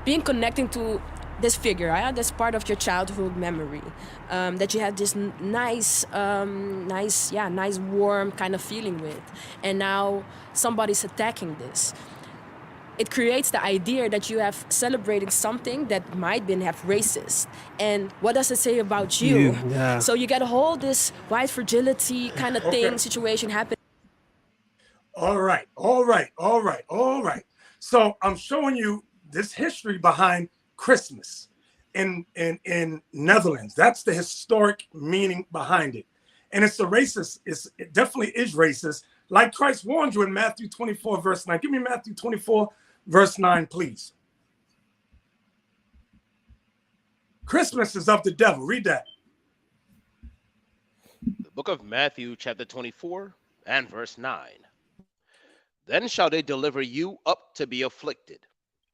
Being connecting to this figure, that's part of your childhood memory, that you had this nice, warm kind of feeling with, and now somebody's attacking this. It creates the idea that you have celebrating something that might have racist. And what does it say about you? Yeah. So you get a whole this white fragility kind of thing, situation happening. All right. So I'm showing you this history behind Christmas in Netherlands. That's the historic meaning behind it. And it's a racist, it definitely is racist. Like Christ warned you in Matthew 24, verse 9. Give me Matthew 24, verse 9, please. Christmas is of the devil. Read that. The book of Matthew, chapter 24, and verse 9. Then shall they deliver you up to be afflicted,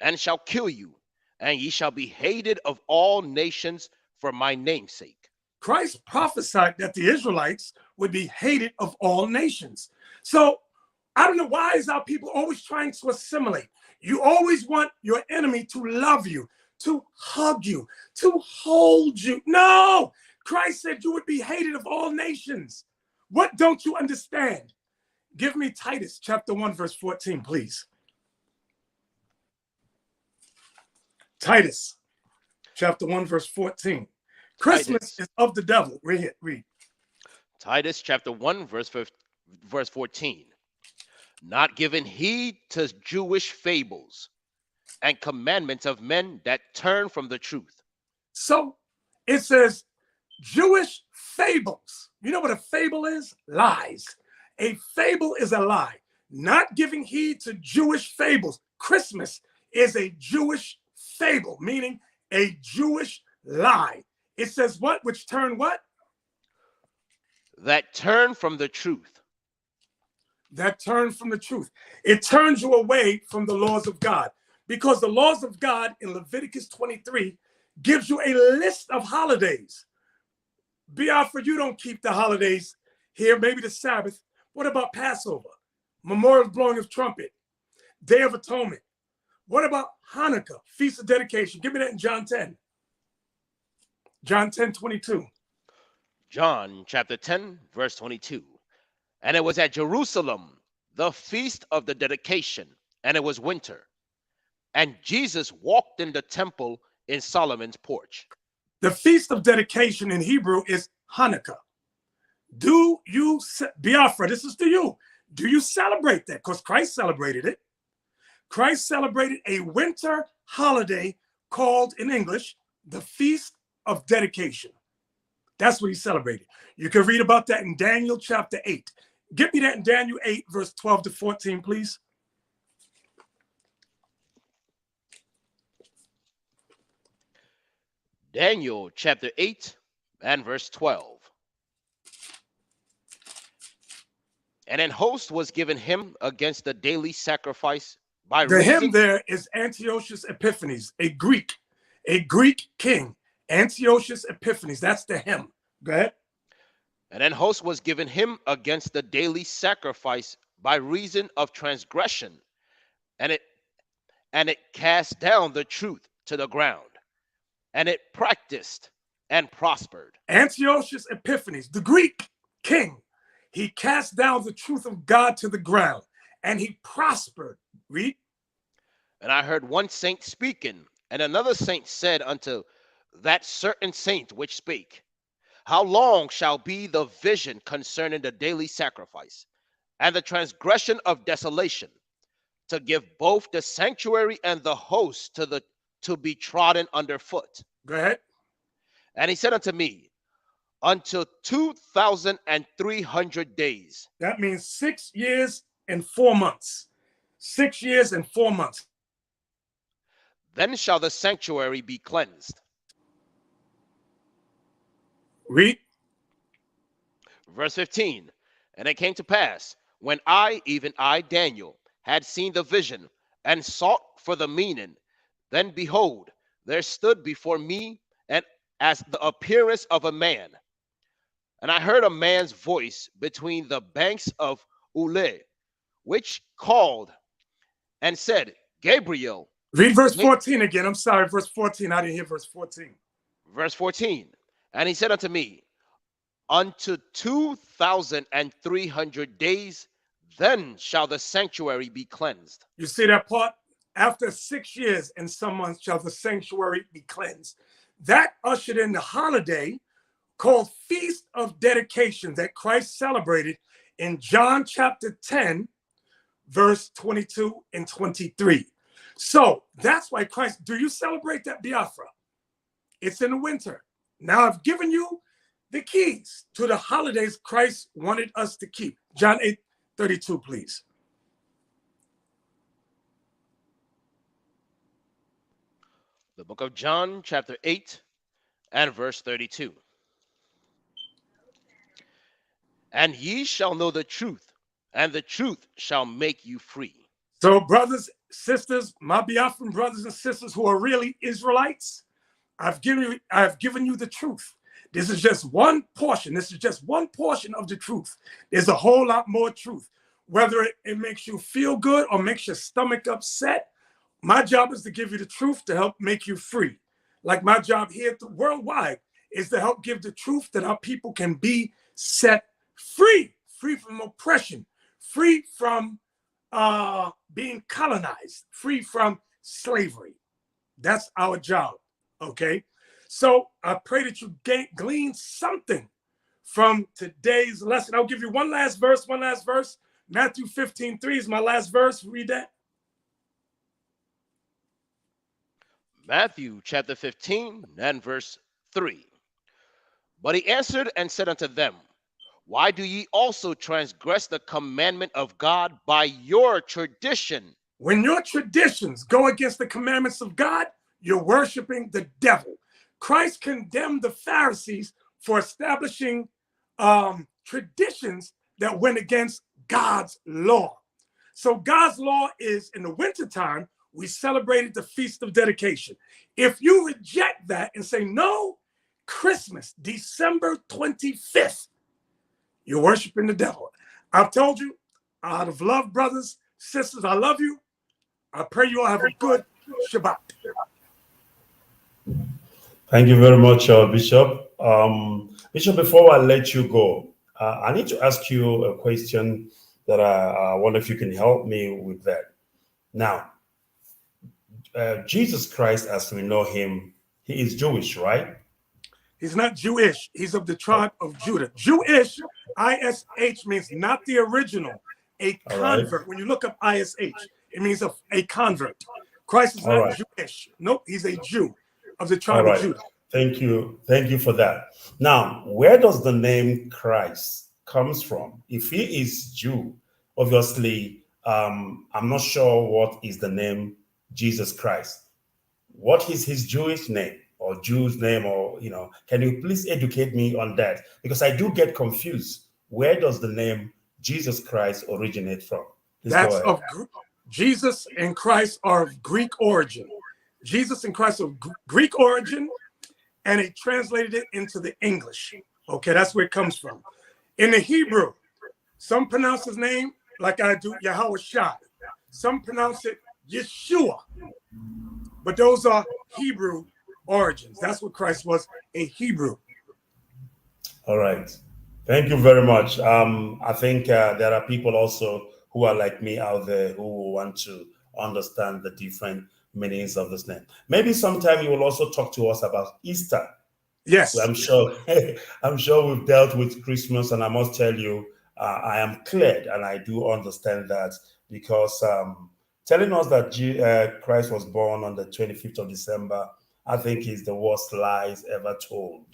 and shall kill you, and ye shall be hated of all nations for my name's sake. Christ prophesied that the Israelites would be hated of all nations. So I don't know, why is our people always trying to assimilate? You always want your enemy to love you, to hug you, to hold you. No, Christ said you would be hated of all nations. What don't you understand? Give me Titus chapter 1, verse 14, please. Titus chapter 1, verse 14. Christmas is of the devil. Read. Titus chapter 1, verse 14. Not giving heed to Jewish fables and commandments of men that turn from the truth. So it says Jewish fables. You know what a fable is? Lies. A fable is a lie. Not giving heed to Jewish fables. Christmas is a Jewish fable, meaning a Jewish lie. It says what? Which turn what? That turn from the truth. that turn from the truth. It turns you away from the laws of God, because the laws of God in Leviticus 23 gives you a list of holidays. Biafra, you don't keep the holidays here, maybe the Sabbath. What about Passover, Memorial Blowing of Trumpet, Day of Atonement? What about Hanukkah, Feast of Dedication? Give me that in John 10. John 10:22. John chapter 10, verse 22. And it was at Jerusalem, the feast of the dedication, and it was winter. And Jesus walked in the temple in Solomon's porch. The Feast of Dedication in Hebrew is Hanukkah. Do you, Biafra, this is to you. Do you celebrate that? Because Christ celebrated it. Christ celebrated a winter holiday called, in English, the Feast of Dedication. That's what he celebrated. You can read about that in Daniel chapter 8. Give me that in Daniel 8, verse 12 to 14, please. Daniel chapter 8 and verse 12. And an host was given him against the daily sacrifice by the reason. him there is Antiochus Epiphanes, a Greek king. Antiochus Epiphanes, that's the him. Go ahead. And an host was given him against the daily sacrifice by reason of transgression, and it cast down the truth to the ground, and it practiced and prospered. Antiochus Epiphanes, the Greek king, he cast down the truth of God to the ground, and he prospered. Read. And I heard one saint speaking, and another saint said unto that certain saint which spake, how long shall be the vision concerning the daily sacrifice and the transgression of desolation, to give both the sanctuary and the host to be trodden underfoot? Go ahead. And he said unto me, until 2,300 days. That means 6 years and 4 months. 6 years and 4 months. Then shall the sanctuary be cleansed. Read. Verse 15. And it came to pass, when I, even I, Daniel, had seen the vision and sought for the meaning, then behold, there stood before me and as the appearance of a man. And I heard a man's voice between the banks of Ule, which called and said, Gabriel. Read verse 14 again. I'm sorry, verse 14. I didn't hear verse 14. Verse 14. And he said unto me, unto 2,300 days, then shall the sanctuary be cleansed. You see that part? After 6 years and some months shall the sanctuary be cleansed. That ushered in the holiday called Feast of Dedication that Christ celebrated in John chapter 10, verse 22 and 23. So that's why Christ, do you celebrate that, Biafra? It's in the winter. Now I've given you the keys to the holidays Christ wanted us to keep. John 8:32, please. The book of John, chapter 8 and verse 32. And ye shall know the truth, and the truth shall make you free. So brothers, sisters, my Biafran brothers and sisters who are really Israelites, I've given you the truth. This is just one portion. This is just one portion of the truth. There's a whole lot more truth. Whether it makes you feel good or makes your stomach upset, my job is to give you the truth to help make you free. Like my job here worldwide is to help give the truth that our people can be set free, free from oppression, free from being colonized, free from slavery. That's our job, okay? So I pray that you glean something from today's lesson. I'll give you one last verse. Matthew 15:3 is my last verse. Read that. Matthew chapter 15 and verse 3. But he answered and said unto them, why do ye also transgress the commandment of God by your tradition? When your traditions go against the commandments of God, you're worshiping the devil. Christ condemned the Pharisees for establishing traditions that went against God's law. So God's law is in the wintertime, we celebrated the Feast of Dedication. If you reject that and say, no, Christmas, December 25th, you're worshiping the devil. I've told you, out of love, brothers, sisters, I love you. I pray you all have a good Shabbat. Thank you very much, Bishop. Bishop, before I let you go, I need to ask you a question that I wonder if you can help me with that. Now, Jesus Christ, as we know him, he is Jewish, right? He's not Jewish. He's of the tribe of Judah. Jewish, ISH, means not the original, a convert. Right. When you look up ISH, it means a convert. Christ is not Jewish. Nope, he's a Jew of the tribe of Judah. Thank you. Thank you for that. Now, where does the name Christ comes from? If he is Jew, obviously, I'm not sure what is the name Jesus Christ. What is his Jewish name or Jew's name, or, can you please educate me on that? Because I do get confused. Where does the name Jesus Christ originate from? Please That's of Jesus and Christ are of Greek origin. Jesus and Christ are of Greek origin, and they translated it into the English. Okay, that's where it comes from. In the Hebrew, some pronounce his name like I do, Yahweh Shai. Some pronounce it Yeshua. But those are Hebrew origins. That's what Christ was, a Hebrew. All right. Thank you very much. I think there are people also who are like me out there who want to understand the different meanings of this name. Maybe sometime you will also talk to us about Easter. Yes. I'm sure we've dealt with Christmas, and I must tell you, I am cleared, and I do understand that, because telling us that Christ was born on the 25th of December, I think is the worst lies ever told,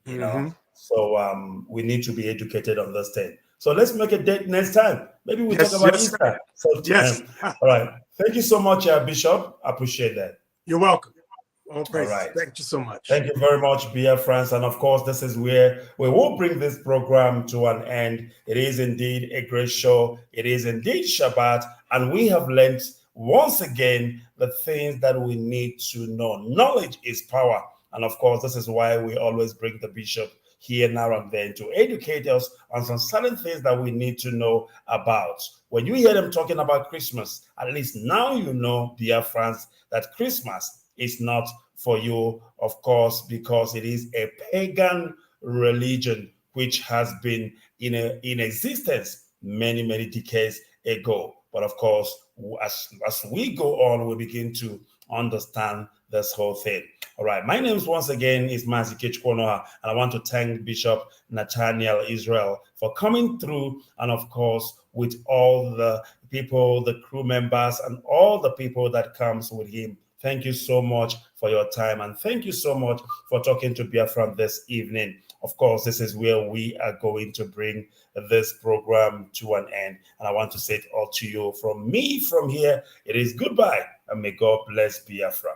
you know. So we need to be educated on this thing. So let's make a date next time. Maybe we'll talk about Easter. Yes. All right. Thank you so much, Bishop. I appreciate that. You're welcome. All praises. All right. Thank you so much. Thank you very much, Biafrans. And of course, this is where we will bring this program to an end. It is indeed a great show. It is indeed Shabbat. And we have learned once again the things that we need to know. Knowledge is power. And of course, this is why we always bring the bishop here now and then to educate us on some certain things that we need to know about. When you hear them talking about Christmas, at least now you know, dear friends, that Christmas is not for you, of course, because it is a pagan religion which has been in existence many, many decades ago. But of course, as we go on, we begin to understand this whole thing. All right, my name once again is Mazi Kechkonoha, and I want to thank Bishop Nathaniel Israel for coming through, and of course, with all the people, the crew members, and all the people that comes with him. Thank you so much for your time, and thank you so much for talking to Biafran this evening. Of course, this is where we are going to bring this program to an end, and I want to say it all to you from me from here. It is goodbye, and may God bless Biafra.